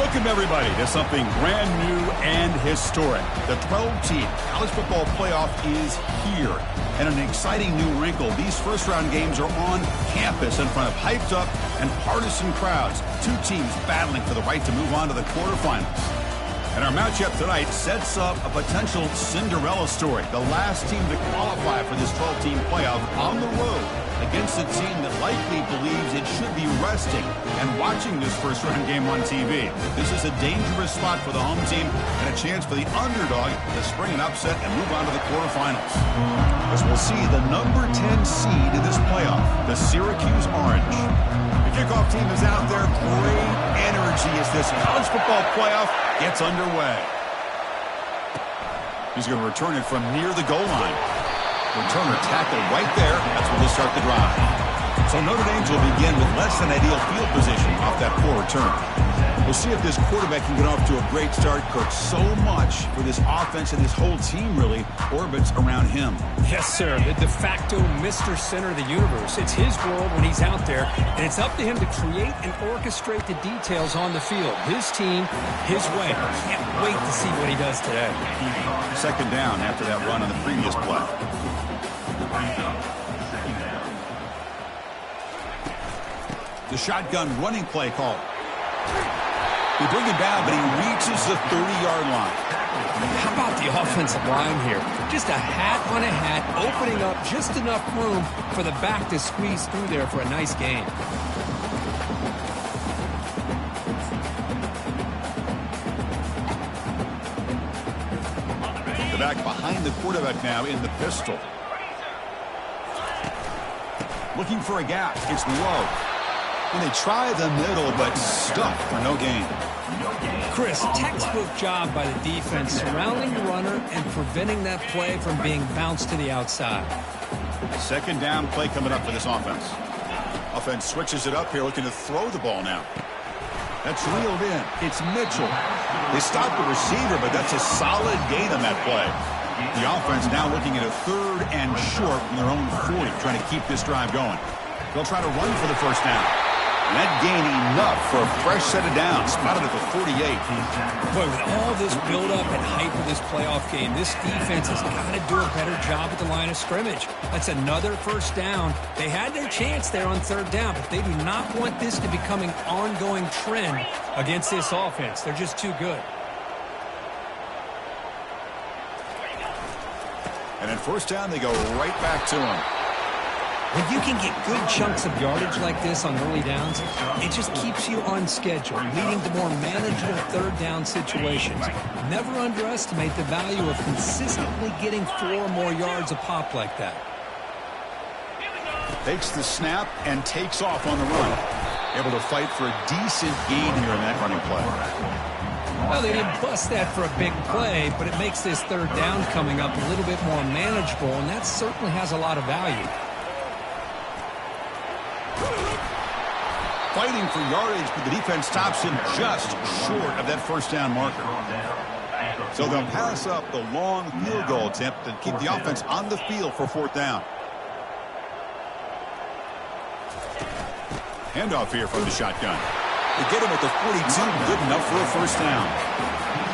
Welcome, everybody, to something brand new and historic. The 12-team college football playoff is here. And an exciting new wrinkle, these first-round games are on campus in front of hyped-up and partisan crowds. Two teams battling for the right to move on to the quarterfinals. And our matchup tonight sets up a potential Cinderella story. The last team to qualify for this 12-team playoff on the road against a team that likely believes it should be resting and watching this first-round game on TV. This is a dangerous spot for the home team and a chance for the underdog to spring an upset and move on to the quarterfinals. As we'll see the number 10 seed in this playoff, the Syracuse Orange. The kickoff team is out there. Great energy as this college football playoff gets underway. He's going to return it from near the goal line. Returner tackled right there. That's where they start the drive. So Notre Dame will begin with less than ideal field position off that poor return. We'll see if this quarterback can get off to a great start. Coach, so much for this offense and this whole team really orbits around him. Yes, sir. The de facto Mr. Center of the universe. It's his world when he's out there, and it's up to him to create and orchestrate the details on the field. His team, his way. Can't wait to see what he does today. Second down after that run on the previous play. The shotgun running play call. He brings it down, but he reaches the 30-yard line. How about the offensive line here? Just a hat on a hat, opening up just enough room for the back to squeeze through there for a nice gain. The back behind the quarterback now in the pistol. Looking for a gap. It's low. And they try the middle, but stuck for no gain. Chris, textbook job by the defense surrounding the runner and preventing that play from being bounced to the outside. Second down play coming up for this offense. Offense switches it up here, looking to throw the ball now. That's reeled in. It's Mitchell. They stopped the receiver, but that's a solid gain on that play. The offense now looking at a third and short from their own 40, trying to keep this drive going. They'll try to run for the first down. And that gain enough for a fresh set of downs, spotted at the 48. Boy, with all this build-up and hype of this playoff game, this defense has got to do a better job at the line of scrimmage. That's another first down. They had their chance there on third down, but they do not want this to become an ongoing trend against this offense. They're just too good. And at first down, they go right back to him. When you can get good chunks of yardage like this on early downs, it just keeps you on schedule, leading to more manageable third down situations. Never underestimate the value of consistently getting 4 or more yards a pop like that. Takes the snap and takes off on the run. Able to fight for a decent gain here in that running play. Well, they didn't bust that for a big play, but it makes this third down coming up a little bit more manageable, and that certainly has a lot of value. Fighting for yardage, but the defense stops him just short of that first down marker. So they'll pass up the long field goal attempt and keep the offense on the field for fourth down. Handoff here from the shotgun. They get him at the 42, good enough for a first down.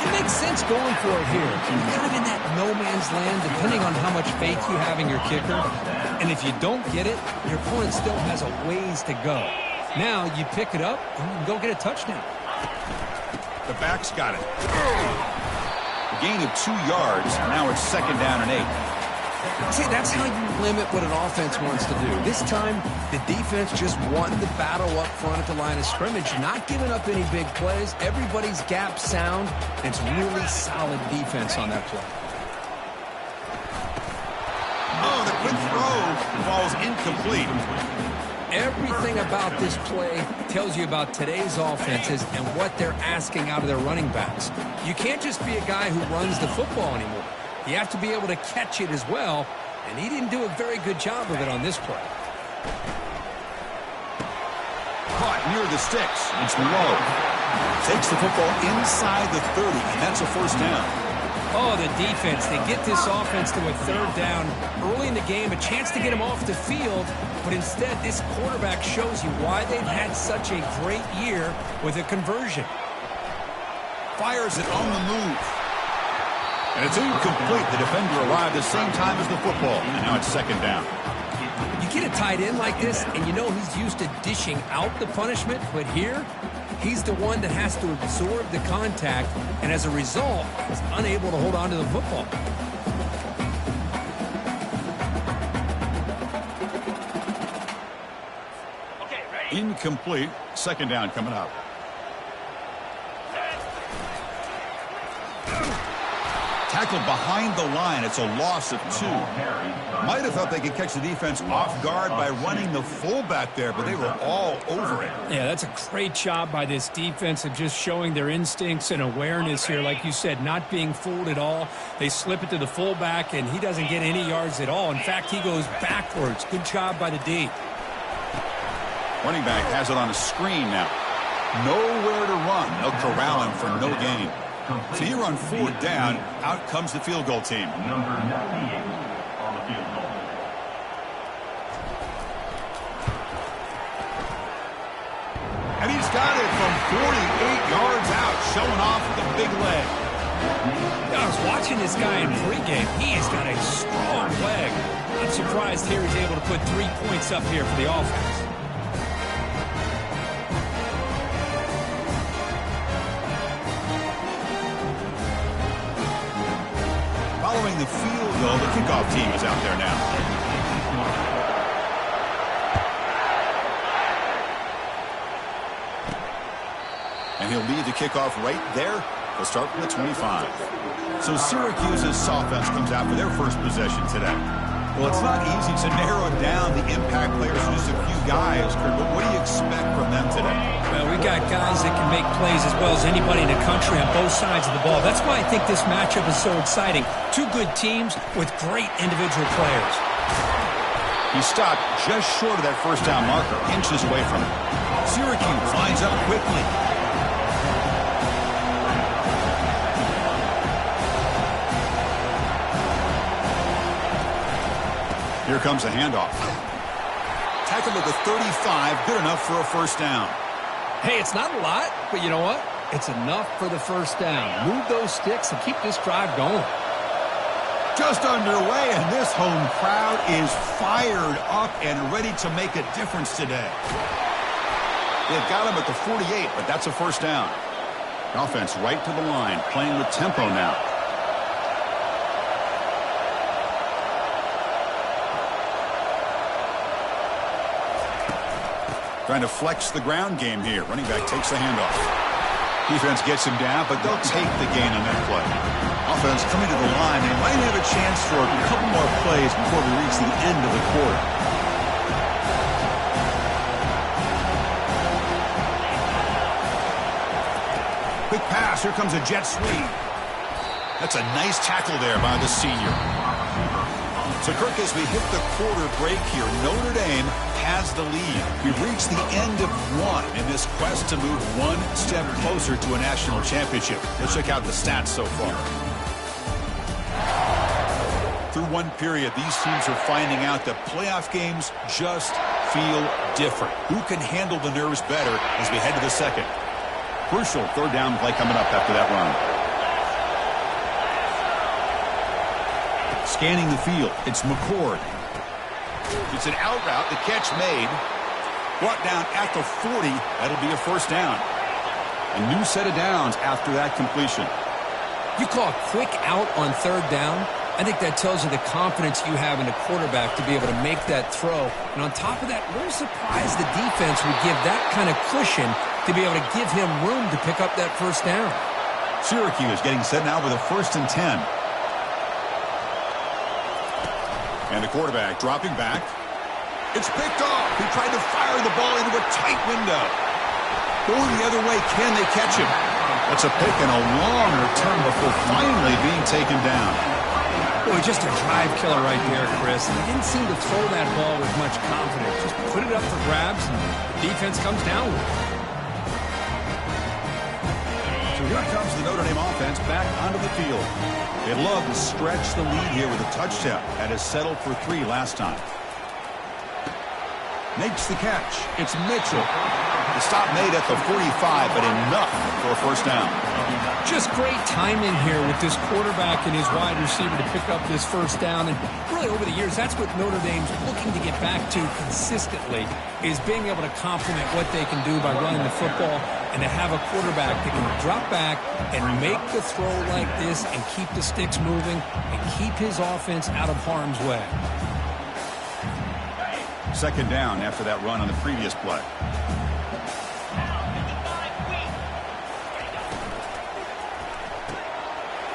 It makes sense going for it here. You're kind of in that no man's land, depending on how much faith you have in your kicker. And if you don't get it, your opponent still has a ways to go. Now you pick it up and you can go get a touchdown. The back's got it. A gain of 2 yards. Now it's second down and 8. See, that's how you limit what an offense wants to do. This time, the defense just won the battle up front at the line of scrimmage, not giving up any big plays. Everybody's gap sound, and it's really solid defense on that play. Oh, the quick throw falls incomplete. Everything about this play tells you about today's offenses and what they're asking out of their running backs. You can't just be a guy who runs the football anymore. You have to be able to catch it as well, and he didn't do a very good job of it on this play. Caught near the sticks. It's low. Takes the football inside the 30, and that's a first down. Oh, the defense. They get this offense to a third down early in the game, a chance to get him off the field, but instead this quarterback shows you why they've had such a great year with a conversion. fires it on the move. And it's incomplete. The defender arrived the same time as the football. And now it's second down. You get a tight end like this, and you know he's used to dishing out the punishment. But here, he's the one that has to absorb the contact. And as a result, is unable to hold on to the football. Incomplete. Second down coming up. Tackled behind the line. It's a loss of 2. Might have thought they could catch the defense off guard by running the fullback there, but they were all over it. Yeah, that's a great job by this defense of just showing their instincts and awareness here. Like you said, not being fooled at all. They slip it to the fullback, and he doesn't get any yards at all. In fact, he goes backwards. Good job by the D. Running back has it on a screen now. Nowhere to run. They'll corral him for no gain. So here on 4th down, out comes the field goal team. Number 98 on the field goal. And he's got it from 48 yards out, showing off the big leg. I was watching this guy in pregame. He has got a strong leg. I'm surprised here he's able to put 3 points up here for the offense. Following the field goal, the kickoff team is out there now. And he'll lead the kickoff right there. They'll start from the 25. So Syracuse's offense comes out for their first possession today. Well, it's not easy to narrow down the impact players to just a few guys, Kurt, but what do you expect from them today? Well, we got guys that can make plays as well as anybody in the country on both sides of the ball. That's why I think this matchup is so exciting. Two good teams with great individual players. He stopped just short of that first down marker, inches away from it. Syracuse lines up quickly. Here comes a handoff. Tackled at the 35, good enough for a first down. Hey, it's not a lot, but you know what? It's enough for the first down. Move those sticks and keep this drive going. Just underway, and this home crowd is fired up and ready to make a difference today. They've got him at the 48, but that's a first down. Offense right to the line, playing with tempo now. Trying to flex the ground game here. Running back takes the handoff. Defense gets him down, but they'll take the gain on that play. Offense coming to the line. They might have a chance for a couple more plays before we reach the end of the quarter. Quick pass. Here comes a jet sweep. That's a nice tackle there by the senior. So, Kirk, as we hit the quarter break here, Notre Dame has the lead. We've reached the end of one in this quest to move one step closer to a national championship. Let's check out the stats so far. Through one period, these teams are finding out that playoff games just feel different. Who can handle the nerves better as we head to the second? Crucial third down play coming up after that run. Scanning the field, it's McCord. It's an out route, the catch made. Brought down at the 40, that'll be a first down. A new set of downs after that completion. You call a quick out on third down? I think that tells you the confidence you have in the quarterback to be able to make that throw. And on top of that, a little surprised the defense would give that kind of cushion to be able to give him room to pick up that first down. Syracuse getting set now with a 1st and 10. And the quarterback dropping back. It's picked off. He tried to fire the ball into a tight window. Going the other way, can they catch him? That's a pick and a long return before finally being taken down. Boy, just a drive killer right there, Chris. He didn't seem to throw that ball with much confidence. Just put it up for grabs, and the defense comes down with it. So here comes the Notre Dame offense back onto the field. They'd love to stretch the lead here with a touchdown. That has settled for 3 last time. Makes the catch. It's Mitchell. The stop made at the 45, but enough for a first down. Just great timing here with this quarterback and his wide receiver to pick up this first down. And really over the years, that's what Notre Dame's looking to get back to consistently, is being able to complement what they can do by running the football and to have a quarterback that can drop back and make the throw like this and keep the sticks moving and keep his offense out of harm's way. Second down after that run on the previous play.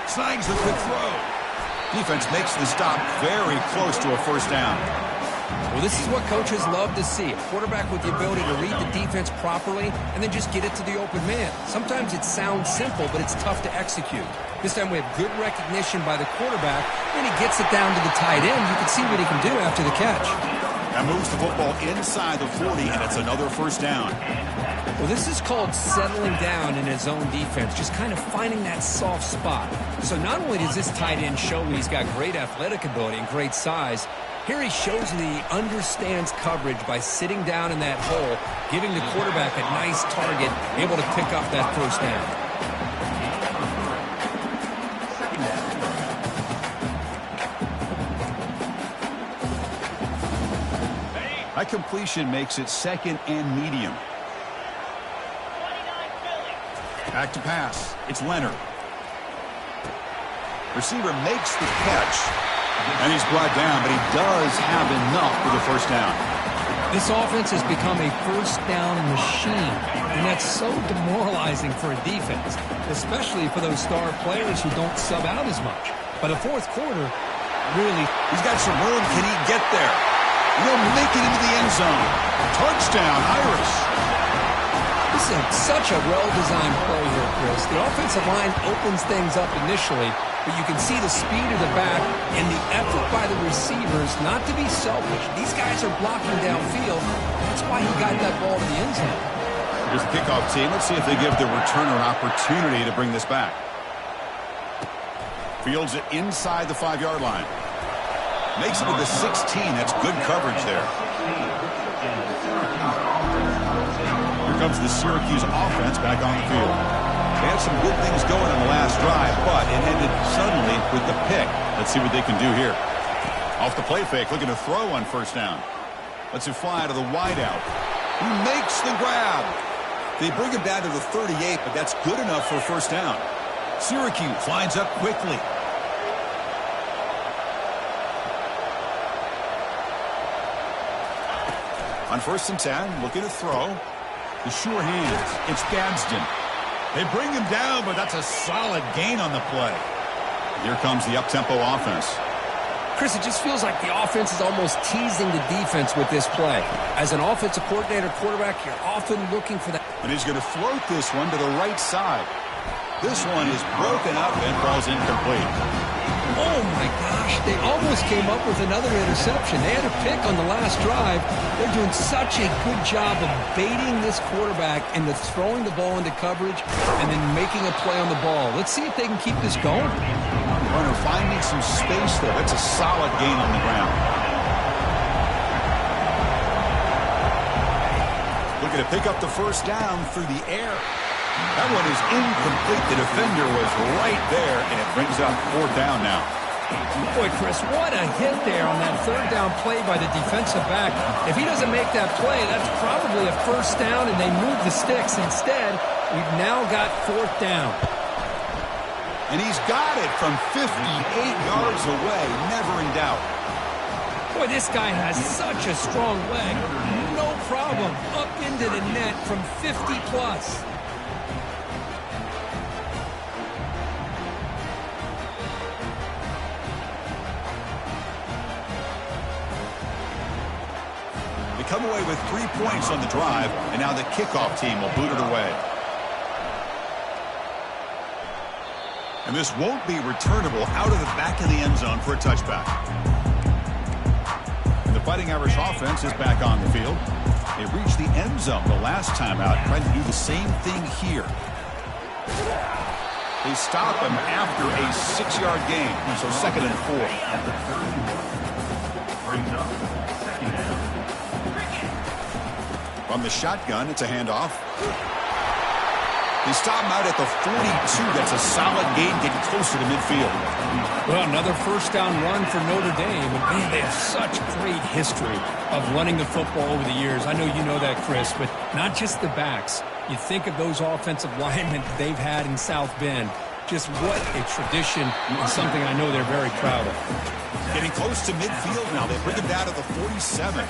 Snags the quick throw. Defense makes the stop very close to a first down. Well, this is what coaches love to see. A quarterback with the ability to read the defense properly and then just get it to the open man. Sometimes it sounds simple, but it's tough to execute. This time we have good recognition by the quarterback. When he gets it down to the tight end, you can see what he can do after the catch. That moves the football inside the 40, and it's another first down. Well, this is called settling down in his own defense, just kind of finding that soft spot. So not only does this tight end show he's got great athletic ability and great size, here he shows that he understands coverage by sitting down in that hole, giving the quarterback a nice target, able to pick up that first down. That completion makes it second and medium. Back to pass. It's Leonard. Receiver makes the catch, and he's brought down, but he does have enough for the first down. This offense has become a first down machine, and that's so demoralizing for a defense, especially for those star players who don't sub out as much. By the fourth quarter, really, he's got some room. Can he get there? He'll make it into the end zone. Touchdown, Irish. This is such a well-designed play here, Chris. The offensive line opens things up initially, but you can see the speed of the back and the effort by the receivers not to be selfish. These guys are blocking downfield. That's why he got that ball to the end zone. Here's the kickoff team. Let's see if they give the returner an opportunity to bring this back. Fields it inside the 5-yard line. Makes it to the 16. That's good coverage there. Here comes the Syracuse offense back on the field. They had some good things going on the last drive, but it ended suddenly with the pick. Let's see what they can do here. Off the play fake, looking to throw on first down. Lets it fly to the wideout. He makes the grab. They bring him down to the 38, but that's good enough for a first down. Syracuse lines up quickly. On 1st and 10, looking to throw. The sure hands. It's Gadsden. They bring him down, but that's a solid gain on the play. Here comes the up-tempo offense. Chris, it just feels like the offense is almost teasing the defense with this play. As an offensive coordinator quarterback, you're often looking for that. And he's going to float this one to the right side. This one is broken up and falls incomplete. Oh, my gosh. They almost came up with another interception. They had a pick on the last drive. They're doing such a good job of baiting this quarterback into throwing the ball into coverage and then making a play on the ball. Let's see if they can keep this going. Runner finding some space there. That's a solid gain on the ground. Looking to pick up the first down through the air. That one is incomplete. The defender was right there, and it brings up 4th down now. Boy, Chris, what a hit there on that 3rd down play by the defensive back. If he doesn't make that play, that's probably a first down, and they move the sticks. Instead, we've now got 4th down. And he's got it from 58 yards away, never in doubt. Boy, this guy has such a strong leg. No problem. Up into the net from 50-plus. Come away with 3 points on the drive, and now the kickoff team will boot it away. And this won't be returnable out of the back of the end zone for a touchback. And the Fighting Irish offense is back on the field. They reached the end zone the last time out, trying to do the same thing here. They stop him after a 6-yard gain, so 2nd and 4. From the shotgun, it's a handoff. They stop him out at the 42. That's a solid gain, getting closer to midfield. Well, another first down run for Notre Dame. And man, they have such great history of running the football over the years. I know you know that, Chris, but not just the backs. You think of those offensive linemen they've had in South Bend. Just what a tradition and something I know they're very proud of. Getting close to midfield now. They bring him down to the 47.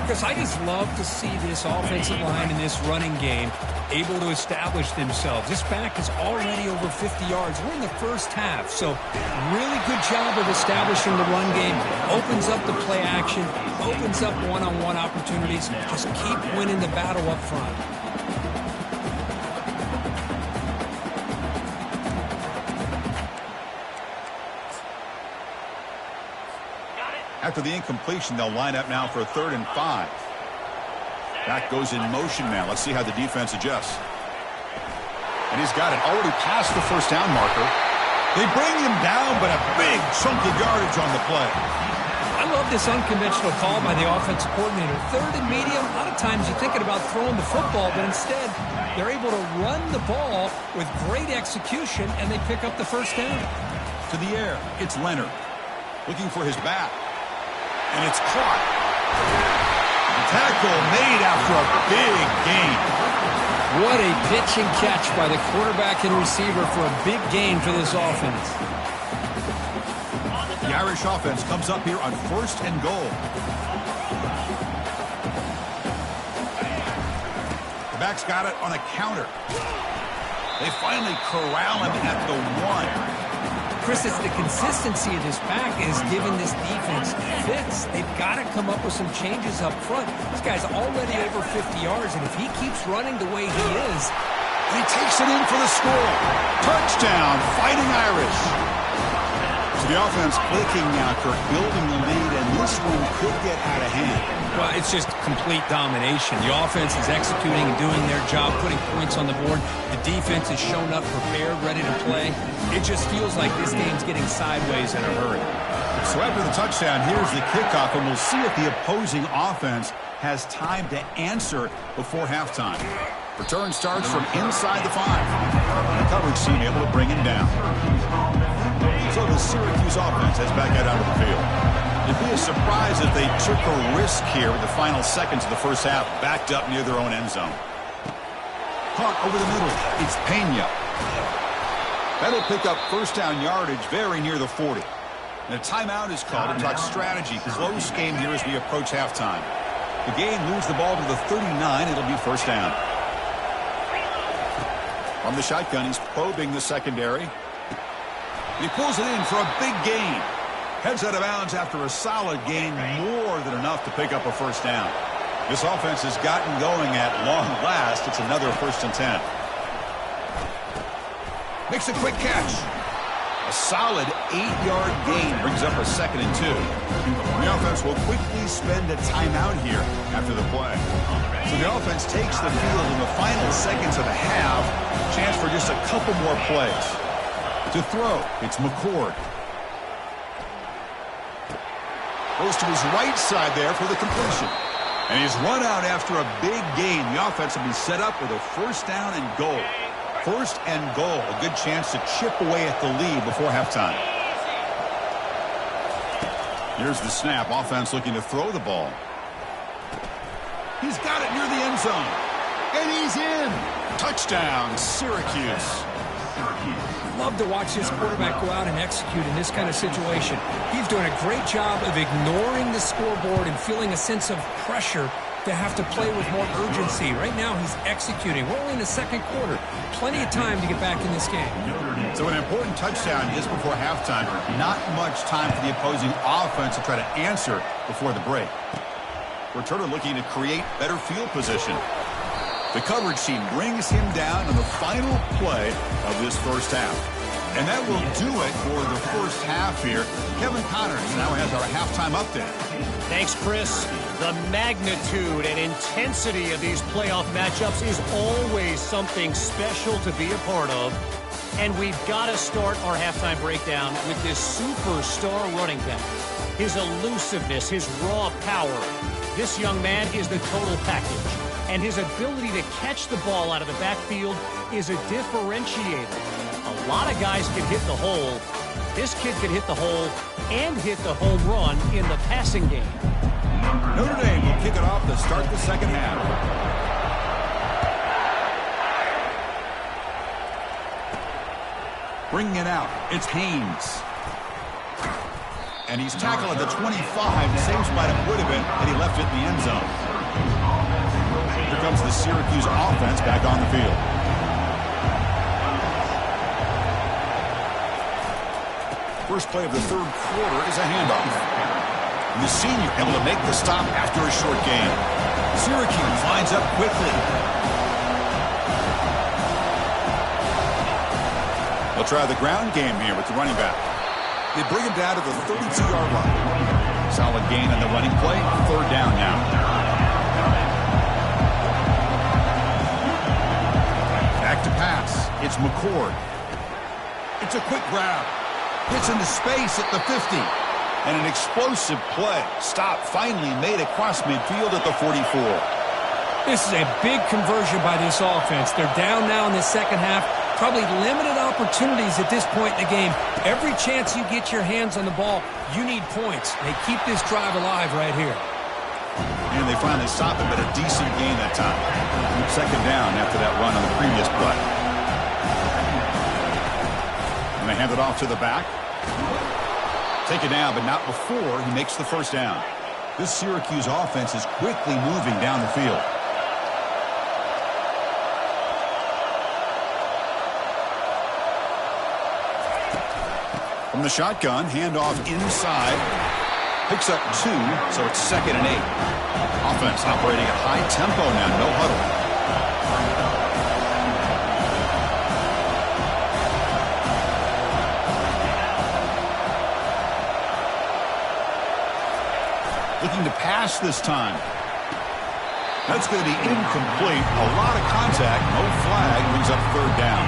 Because I just love to see this offensive line in this running game able to establish themselves. This back is already over 50 yards. We're in the first half, so really good job of establishing the run game. Opens up the play action, opens up one-on-one opportunities. Just keep winning the battle up front. After the incompletion, they'll line up now for a 3rd and 5. Back goes in motion now. Let's see how the defense adjusts. And he's got it already past the first down marker. They bring him down, but a big chunk of yardage on the play. I love this unconventional call by the offensive coordinator. 3rd and medium, a lot of times you're thinking about throwing the football, but instead they're able to run the ball with great execution, and they pick up the first down. To the air, it's Leonard. Looking for his back. And it's caught. Tackle made after a big gain. What a pitch and catch by the quarterback and receiver for a big gain for this offense. The Irish offense comes up here on 1st and goal. The back's got it on a counter. They finally corral him at the 1. Chris, it's the consistency of this back is giving this defense fits. They've got to come up with some changes up front. This guy's already over 50 yards, and if he keeps running the way he is, he takes it in for the score. Touchdown, Fighting Irish. So the offense clicking now, Kirk, building the lead, and this one could get out of hand. Well, it's just complete domination. The offense is executing and doing their job, putting points on the board. The defense is shown up, prepared, ready to play. It just feels like this game's getting sideways in a hurry. So after the touchdown, here's the kickoff, and we'll see if the opposing offense has time to answer before halftime. Return starts from inside the 5. The coverage team able to bring him down. So the Syracuse offense heads back out onto the field. It'd be a surprise if they took a risk here in the final seconds of the first half, backed up near their own end zone. Caught over the middle. It's Pena. That'll pick up first down yardage very near the 40. And a timeout is called to talk strategy. Close game here as we approach halftime. The game moves the ball to the 39. It'll be first down. From the shotgun, he's probing the secondary. He pulls it in for a big gain. Heads out of bounds after a solid gain, more than enough to pick up a first down. This offense has gotten going at long last. It's another 1st and 10. Makes a quick catch. A solid 8-yard gain brings up a 2nd and 2. The offense will quickly spend a timeout here after the play. So the offense takes the field in the final seconds of the half. Chance for just a couple more plays. To throw, it's McCord. Goes to his right side there for the completion. And he's run out after a big gain. The offense will be set up with a first down and goal. 1st and goal. A good chance to chip away at the lead before halftime. Here's the snap. Offense looking to throw the ball. He's got it near the end zone. And he's in. Touchdown, Syracuse. Love to watch this quarterback go out and execute in this kind of situation. He's doing a great job of ignoring the scoreboard and feeling a sense of pressure to have to play with more urgency. Right now, he's executing. We're only in the 2nd quarter. Plenty of time to get back in this game. So an important touchdown just before halftime. Not much time for the opposing offense to try to answer before the break. Returner looking to create better field position. The coverage team brings him down on the final play of this first half. And that will do it for the first half here. Kevin Connors now has our halftime update. Thanks, Chris. The magnitude and intensity of these playoff matchups is always something special to be a part of. And we've got to start our halftime breakdown with this superstar running back. His elusiveness, his raw power. This young man is the total package. and his ability to catch the ball out of the backfield is a differentiator. A lot of guys can hit the hole. This kid can hit the hole and hit the home run in the passing game. Notre Dame will kick it off to start the second half. Bringing it out, it's Haynes. And he's tackled at the 25, the same spot it would have been had he left it in the end zone. Here comes the Syracuse offense back on the field. First play of the third quarter is a handoff. And the senior able to make the stop after a short gain. Syracuse lines up quickly. They'll try the ground game here with the running back. They bring him down to the 32-yard line. Solid gain on the running play. Third down now. Back to pass. It's McCord. It's a quick grab. Hits into space at the 50. And an explosive play. Stop finally made across midfield at the 44. This is a big conversion by this offense. They're down now in the second half. Probably limited opportunities at this point in the game. Every chance you get your hands on the ball, you need points. They keep this drive alive right here. And they finally stop him at a decent gain that time. Second down after that run on the previous play. And they hand it off to the back. Take it down, but not before he makes the first down. This Syracuse offense is quickly moving down the field. From the shotgun, handoff inside. Picks up 2, so it's 2nd and 8. Offense operating at high tempo now, no huddle. Looking to pass this time. That's going to be incomplete. A lot of contact, no flag, brings up third down.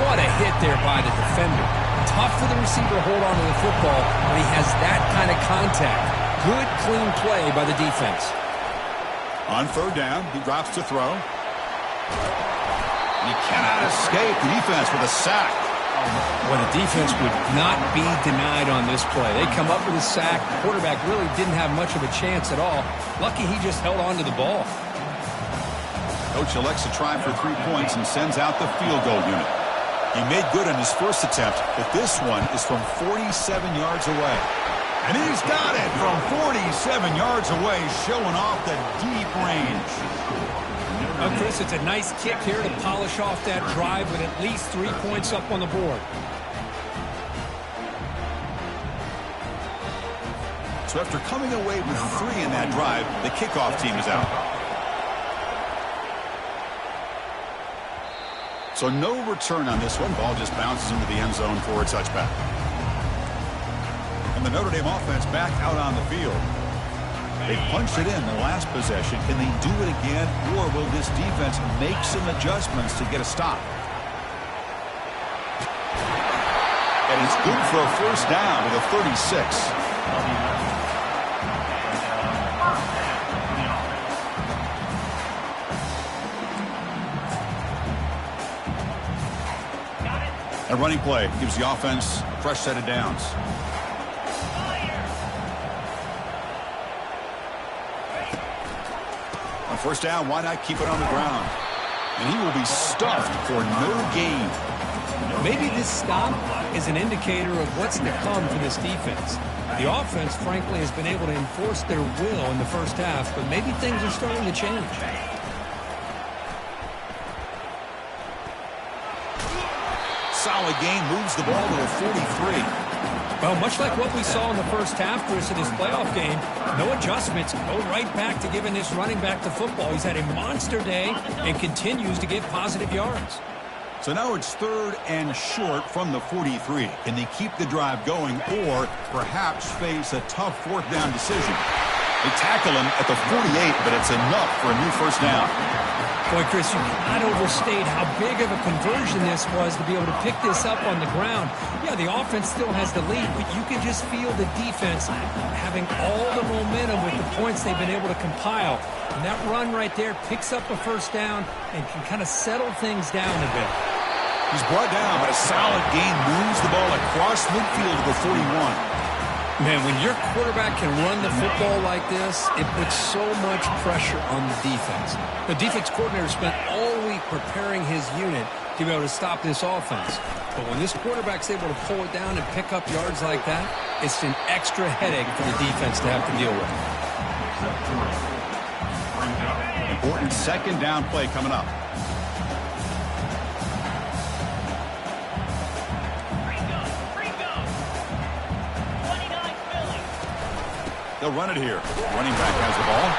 What a hit there by the defender. Tough for the receiver to hold on to the football when he has that kind of contact. Good, clean play by the defense. On third down, he drops to throw. He cannot escape the defense with a sack. Well, the defense would not be denied on this play. They come up with a sack. The quarterback really didn't have much of a chance at all. Lucky he just held on to the ball. Coach elects to try for 3 points and sends out the field goal unit. He made good on his first attempt, but this one is from 47 yards away. And he's got it from 47 yards away, showing off the deep range. Well, Chris, it's a nice kick here to polish off that drive with at least 3 points up on the board. So after coming away with 3 in that drive, the kickoff team is out. So no return on this one. Ball just bounces into the end zone for a touchback. And the Notre Dame offense back out on the field. They punched it in the last possession. Can they do it again, or will this defense make some adjustments to get a stop? And it's good for a first down with a 36. A running play gives the offense a fresh set of downs. On first down, why not keep it on the ground? And he will be stuffed for no gain. Maybe this stop is an indicator of what's to come for this defense. The offense, frankly, has been able to enforce their will in the first half, but maybe things are starting to change. Solid gain, moves the ball to a 43. Well, much like what we saw in the first half, Chris, in this playoff game, no adjustments. Go right back to giving this running back the football. He's had a monster day and continues to get positive yards. So now it's 3rd and short from the 43. Can they keep the drive going or perhaps face a tough 4th down decision? They tackle him at the 48, but it's enough for a new first down. Boy, Chris, you cannot overstate how big of a conversion this was to be able to pick this up on the ground. Yeah, the offense still has the lead, but you can just feel the defense having all the momentum with the points they've been able to compile. And that run right there picks up a first down and can kind of settle things down a bit. He's brought down, but a solid gain moves the ball across midfield to the 41. Man, when your quarterback can run the football like this, it puts so much pressure on the defense. The defense coordinator spent all week preparing his unit to be able to stop this offense. But when this quarterback's able to pull it down and pick up yards like that, it's an extra headache for the defense to have to deal with. Important second down play coming up. They'll run it here. Running back has the ball.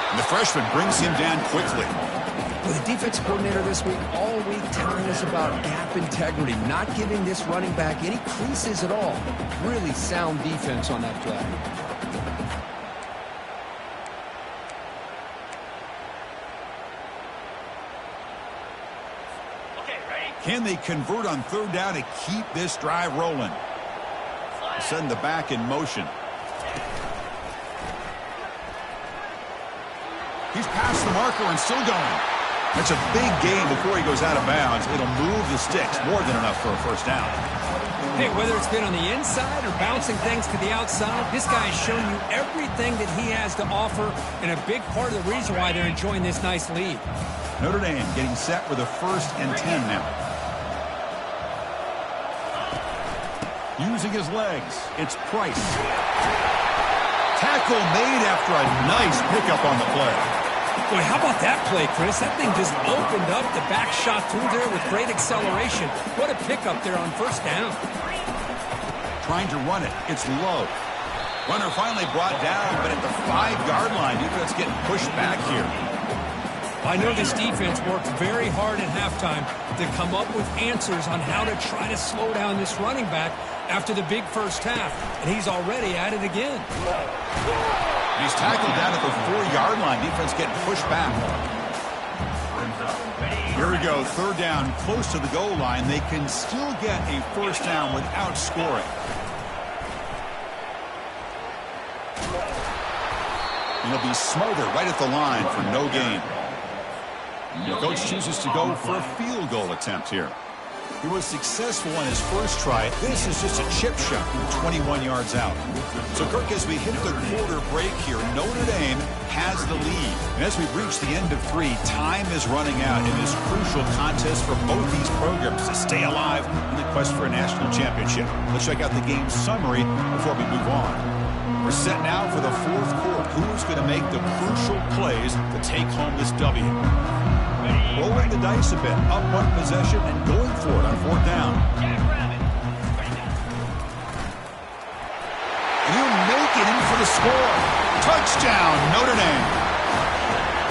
And the freshman brings him down quickly. Well, the defense coordinator this week, all week, telling us about gap integrity, not giving this running back any creases at all. Really sound defense on that play. Can they convert on third down to keep this drive rolling? Send the back in motion. He's past the marker and still going. That's a big gain before he goes out of bounds. It'll move the sticks, more than enough for a first down. Hey, whether it's been on the inside or bouncing things to the outside, this guy has shown you everything that he has to offer, and a big part of the reason why they're enjoying this nice lead. Notre Dame getting set for the 1st and 10 now. Using his legs, it's Price. Tackle made after a nice pickup on the play. Boy, how about that play, Chris? That thing just opened up. The back shot through there with great acceleration. What a pickup there on first down. Trying to run it. It's low. Runner finally brought down, but at the 5-yard line, defense getting pushed back here. I know this defense worked very hard at halftime to come up with answers on how to try to slow down this running back after the big first half, and he's already at it again. He's tackled down at the 4-yard line. Defense getting pushed back. Here we go, third down, close to the goal line. They can still get a first down without scoring. And he'll be smothered right at the line for no gain. The coach chooses to go for a field goal attempt here. He was successful on his first try. This is just a chip shot from 21 yards out. So, Kirk, as we hit the quarter break here, Notre Dame has the lead. And as we reach the end of 3, time is running out in this crucial contest for both these programs to stay alive in the quest for a national championship. Let's check out the game summary before we move on. We're set now for the 4th quarter. Who's going to make the crucial plays to take home this W? Rolling the dice a bit, up one possession and going for it on 4th down. And he'll make it in for the score. Touchdown, Notre Dame.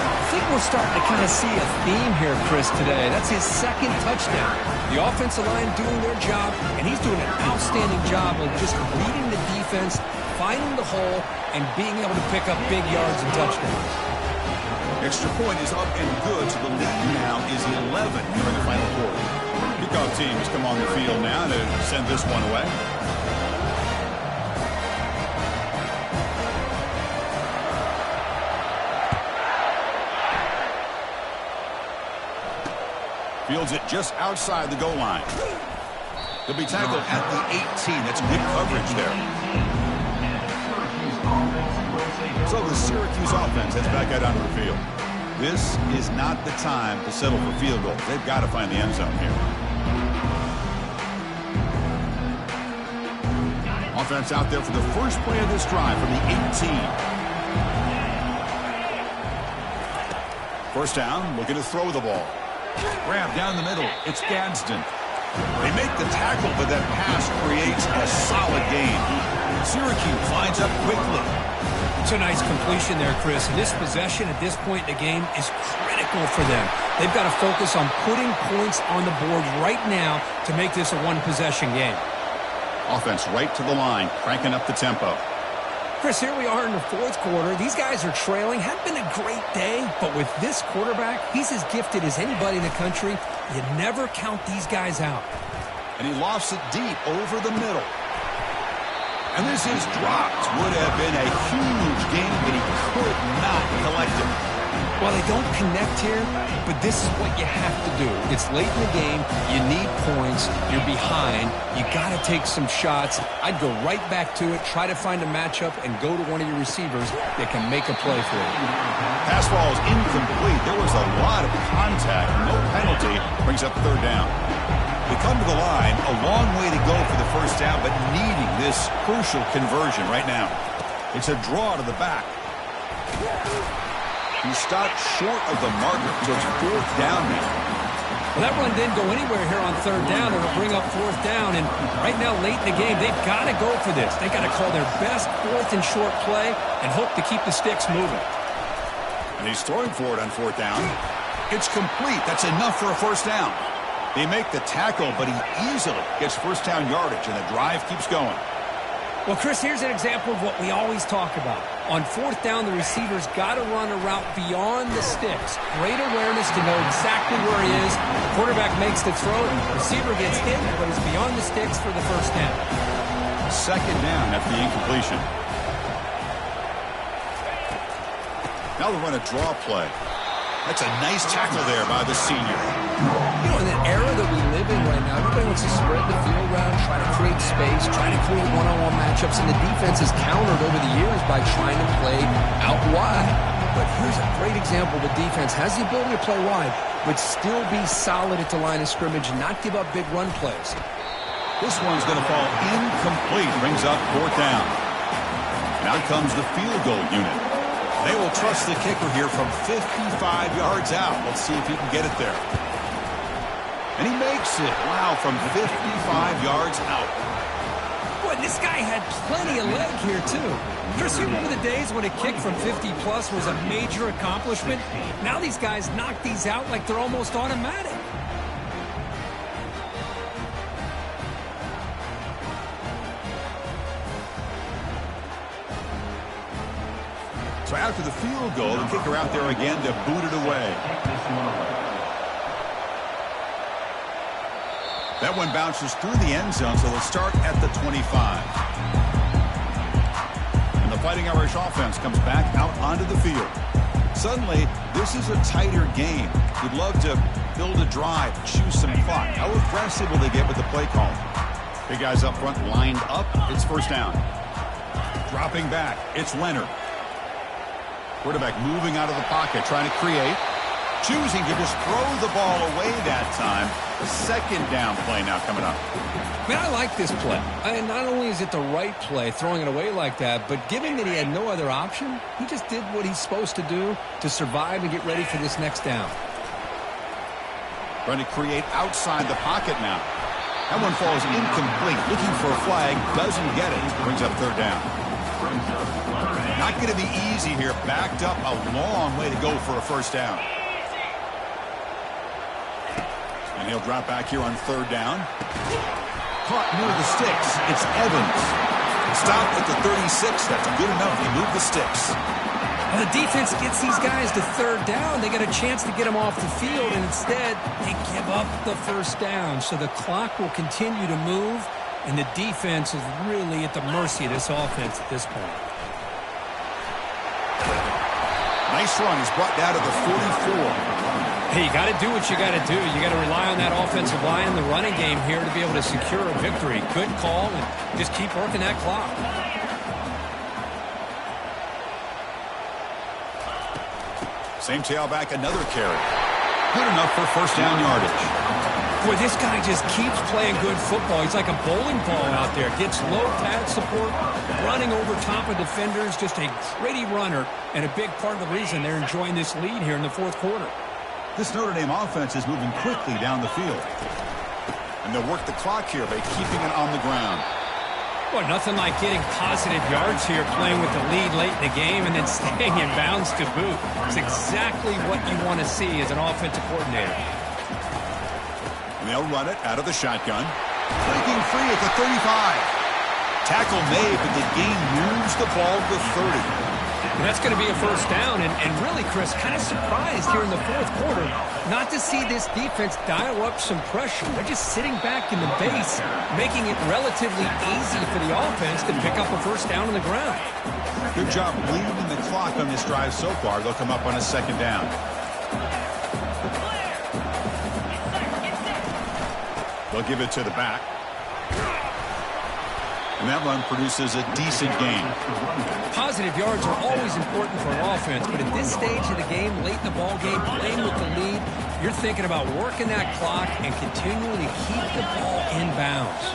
I think we're starting to kind of see a theme here, Chris, today. That's his 2nd touchdown. The offensive line doing their job, and he's doing an outstanding job of just leading the defense, finding the hole, and being able to pick up big yards and touchdowns. Extra point is up and good, so the lead now is 11 here in the final quarter. Kickoff teams come on the field now to send this one away. Fields it just outside the goal line. He'll be tackled at the 18. That's good coverage there. So the Syracuse offense heads back out onto the field. This is not the time to settle for field goals. They've got to find the end zone here. Offense out there for the first play of this drive from the 18. First down, looking to throw the ball. Grab down the middle. It's Gadsden. They make the tackle, but that pass creates a solid gain. Syracuse lines up quickly. It's a nice completion there, Chris. And this possession at this point in the game is critical for them. They've got to focus on putting points on the board right now to make this a one-possession game. Offense right to the line, cranking up the tempo. Chris, here we are in the fourth quarter. These guys are trailing. Hadn't been a great day, but with this quarterback, he's as gifted as anybody in the country. You never count these guys out. And he lofts it deep over the middle. And this is dropped. Would have been a huge game, but he could not collect it. Well, they don't connect here, but this is what you have to do. It's late in the game. You need points. You're behind. You got to take some shots. I'd go right back to it, try to find a matchup, and go to one of your receivers that can make a play for you. Pass ball is incomplete. There was a lot of contact. No penalty. Brings up third down. They come to the line. A long way to go for the first down, but needing this crucial conversion right now. It's a draw to the back. He stopped short of the marker, so it's fourth down now. Well, that run didn't go anywhere here on third down. It'll bring up fourth down, and right now, late in the game, they've got to go for this. They've got to call their best fourth and short play and hope to keep the sticks moving. And he's throwing for it on fourth down. It's complete. That's enough for a first down. They make the tackle, but he easily gets first down yardage, and the drive keeps going. Well, Chris, here's an example of what we always talk about. On fourth down, the receiver's got to run a route beyond the sticks. Great awareness to know exactly where he is. The quarterback makes the throw. The receiver gets hit, but is beyond the sticks for the first down. Second down after the incompletion. Now they run a draw play. That's a nice tackle there by the senior. You know, in the era that we live in right now, everybody wants to spread the field around, try to create space, try to create one-on-one matchups, and the defense has countered over the years by trying to play out wide. But here's a great example. The defense has the ability to play wide, but still be solid at the line of scrimmage and not give up big run plays. This one's going to fall incomplete. Brings up fourth down. Now comes the field goal unit. They will trust the kicker here from 55 yards out. Let's see if he can get it there. And he makes it. Wow, from 55 yards out. Boy, this guy had plenty of leg here, too. Chris, you remember the days when a kick from 50-plus was a major accomplishment? Now these guys knock these out like they're almost automatic. So after the field goal, the kicker out there again to boot it away. That one bounces through the end zone, so they'll start at the 25. And the Fighting Irish offense comes back out onto the field. Suddenly, this is a tighter game. You'd love to build a drive, choose some clock. How aggressive will they get with the play call? Big guys up front lined up. It's first down. Dropping back. It's Leonard. Quarterback moving out of the pocket, trying to create. Choosing to just throw the ball away that time. The second down play now coming up. Man, I like this play. And not only is it the right play, throwing it away like that, but given that he had no other option, he just did what he's supposed to do to survive and get ready for this next down. Trying to create outside the pocket now. That one falls incomplete. Looking for a flag, doesn't get it. Brings up third down. Not going to be easy here. Backed up a long way to go for a first down. And he'll drop back here on third down. Caught near the sticks. It's Evans. Stopped at the 36. That's good enough to move the sticks. Well, the defense gets these guys to third down. They get a chance to get them off the field, and instead they give up the first down. So the clock will continue to move, and the defense is really at the mercy of this offense at this point. Nice run. He's brought down to the 44. Hey, you got to do what you got to do. You got to rely on that offensive line in the running game here to be able to secure a victory. Good call, and just keep working that clock. Same tailback, another carry. Good enough for first down yardage. Boy, this guy just keeps playing good football. He's like a bowling ball out there. Gets low pad support, running over top of defenders. Just a gritty runner, and a big part of the reason they're enjoying this lead here in the fourth quarter. This Notre Dame offense is moving quickly down the field. And they'll work the clock here by keeping it on the ground. Boy, nothing like getting positive yards here, playing with the lead late in the game and then staying in bounds to boot. It's exactly what you want to see as an offensive coordinator. And they'll run it out of the shotgun. Breaking free at the 35. Tackle made, but the gain moves the ball to 30. And that's going to be a first down, and really, Chris, kind of surprised here in the fourth quarter not to see this defense dial up some pressure. They're just sitting back in the base, making it relatively easy for the offense to pick up a first down on the ground. Good job bleeding the clock on this drive so far. They'll come up on a second down. They'll give it to the back. And that run produces a decent gain. Positive yards are always important for an offense, but at this stage of the game, late in the ball game, playing with the lead, you're thinking about working that clock and continuing to keep the ball in bounds.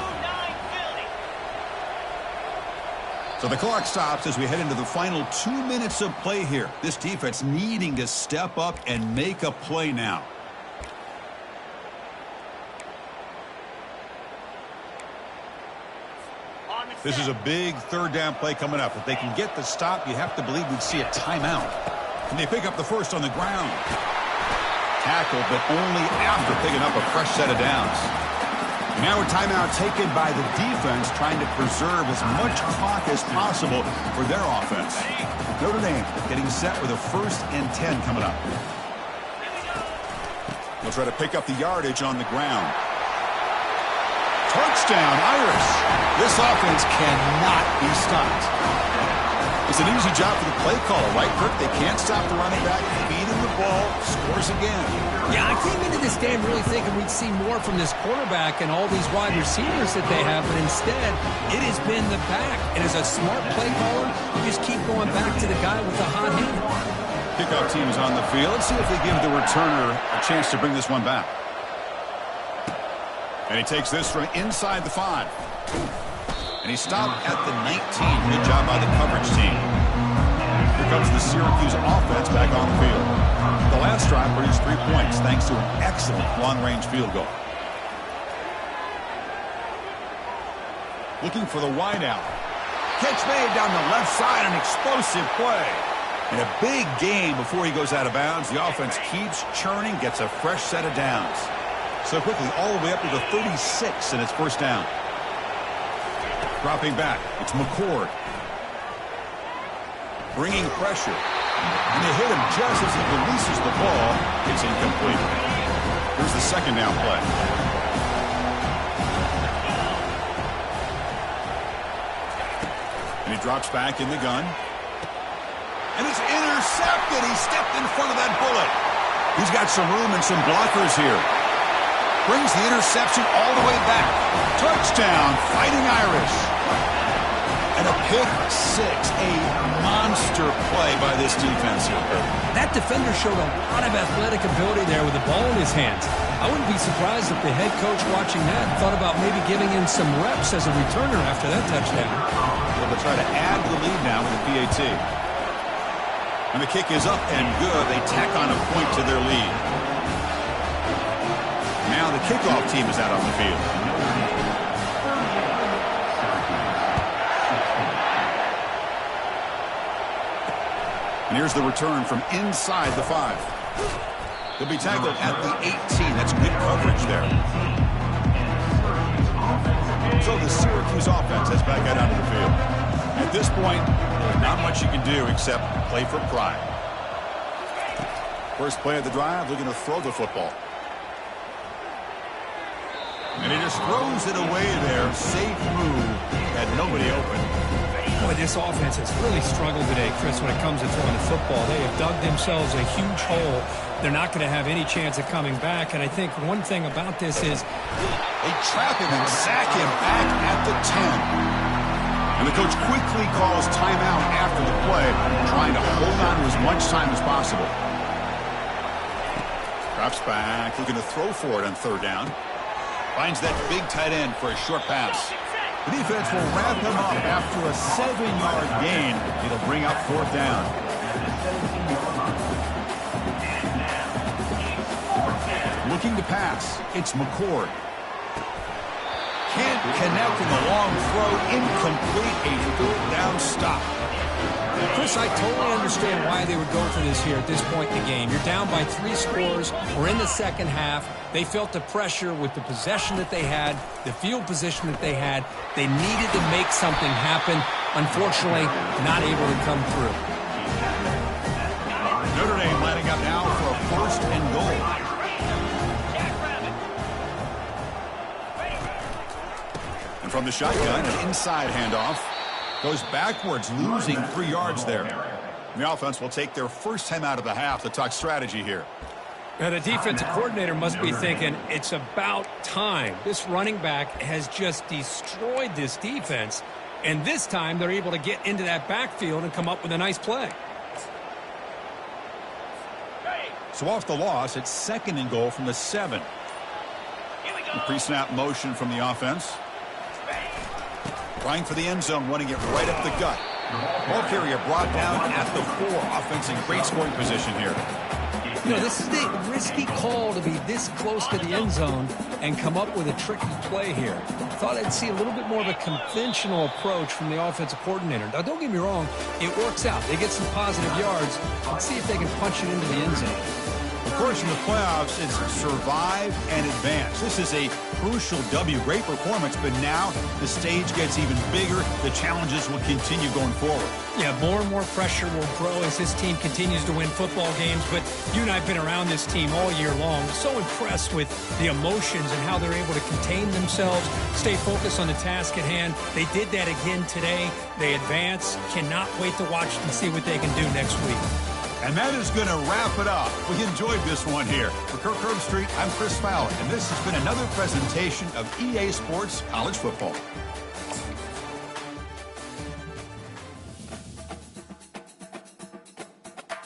So the clock stops as we head into the final 2 minutes of play here. This defense needing to step up and make a play now. This is a big third down play coming up. If they can get the stop, you have to believe we'd see a timeout. And they pick up the first on the ground. Tackle, but only after picking up a fresh set of downs. Now a timeout taken by the defense, trying to preserve as much clock as possible for their offense. Notre Dame getting set with a 1st and 10 coming up. They'll try to pick up the yardage on the ground. Touchdown, Irish. This offense cannot be stopped. It's an easy job for the play caller, right, Kirk? They can't stop the running back, feed him the ball, scores again. Yeah, I came into this game really thinking we'd see more from this quarterback and all these wide receivers that they have, but instead, it has been the back. And as a smart play caller, you just keep going back to the guy with the hot hand. Kickoff team is on the field. Let's see if they give the returner a chance to bring this one back. And he takes this from inside the 5. And he stopped at the 19. Good job by the coverage team. Here comes the Syracuse offense back on the field. The last drive produced 3 points thanks to an excellent long-range field goal. Looking for the wideout. Catch made down the left side, an explosive play. And a big gain before he goes out of bounds. The offense keeps churning, gets a fresh set of downs. So quickly, all the way up to the 36, and it's first down. Dropping back, it's McCord. Bringing pressure. And they hit him just as he releases the ball. It's incomplete. Here's the second down play. And he drops back in the gun. And it's intercepted. He stepped in front of that bullet. He's got some room and some blockers here. Brings the interception all the way back. Touchdown, Fighting Irish. And a pick six, a monster play by this defense here. That defender showed a lot of athletic ability there with the ball in his hands. I wouldn't be surprised if the head coach watching that thought about maybe giving him some reps as a returner after that touchdown. Well, they'll try to add to the lead now with the PAT. And the kick is up and good. They tack on a point to their lead. Now the kickoff team is out on the field. And here's the return from inside the 5. He'll be tackled at the 18. That's good coverage there. So the Syracuse offense has back out onto the field. At this point, there's not much you can do except play for pride. First play of the drive, looking to throw the football. And he just throws it away there. Safe move. Had nobody open. Boy, this offense has really struggled today, Chris, when it comes to throwing the football. They have dug themselves a huge hole. They're not going to have any chance of coming back. And I think one thing about this is they trap him and sack him back at the 10. And the coach quickly calls timeout after the play, trying to hold on to as much time as possible. Drops back, looking to throw for it on third down. Finds that big tight end for a short pass. The defense will wrap him up after a 7-yard gain. It'll bring up fourth down. Looking to pass. It's McCord. Can't connect in the long throw. Incomplete. A third down stop. Chris, I totally understand why they would go for this here at this point in the game. You're down by 3 scores. We're in the second half. They felt the pressure with the possession that they had, the field position that they had. They needed to make something happen. Unfortunately, not able to come through. Notre Dame lining up now for a 1st and goal. And from the shotgun, an inside handoff. Goes backwards, losing 3 yards there. The offense will take their first time out of the half to talk strategy here. Now, the defensive coordinator must be thinking, it's about time. This running back has just destroyed this defense, and this time they're able to get into that backfield and come up with a nice play. So off the loss, it's 2nd and goal from the 7. Pre-snap motion from the offense. Trying for the end zone, running it right up the gut. Ball carrier brought down at the 4. Offense in great scoring position here. You know, this is the risky call to be this close to the end zone and come up with a tricky play here. Thought I'd see a little bit more of a conventional approach from the offensive coordinator. Now, don't get me wrong, it works out. They get some positive yards. Let's see if they can punch it into the end zone. Of course, in the playoffs, it's survive and advance. This is a crucial W. Great performance, but now the stage gets even bigger. The challenges will continue going forward. Yeah, more and more pressure will grow as this team continues to win football games. But you and I have been around this team all year long. So impressed with the emotions and how they're able to contain themselves, stay focused on the task at hand. They did that again today. They advance. Cannot wait to watch and see what they can do next week. And that is going to wrap it up. We enjoyed this one here. For Kirk Herbstreit, I'm Chris Fowler, and this has been another presentation of EA Sports College Football.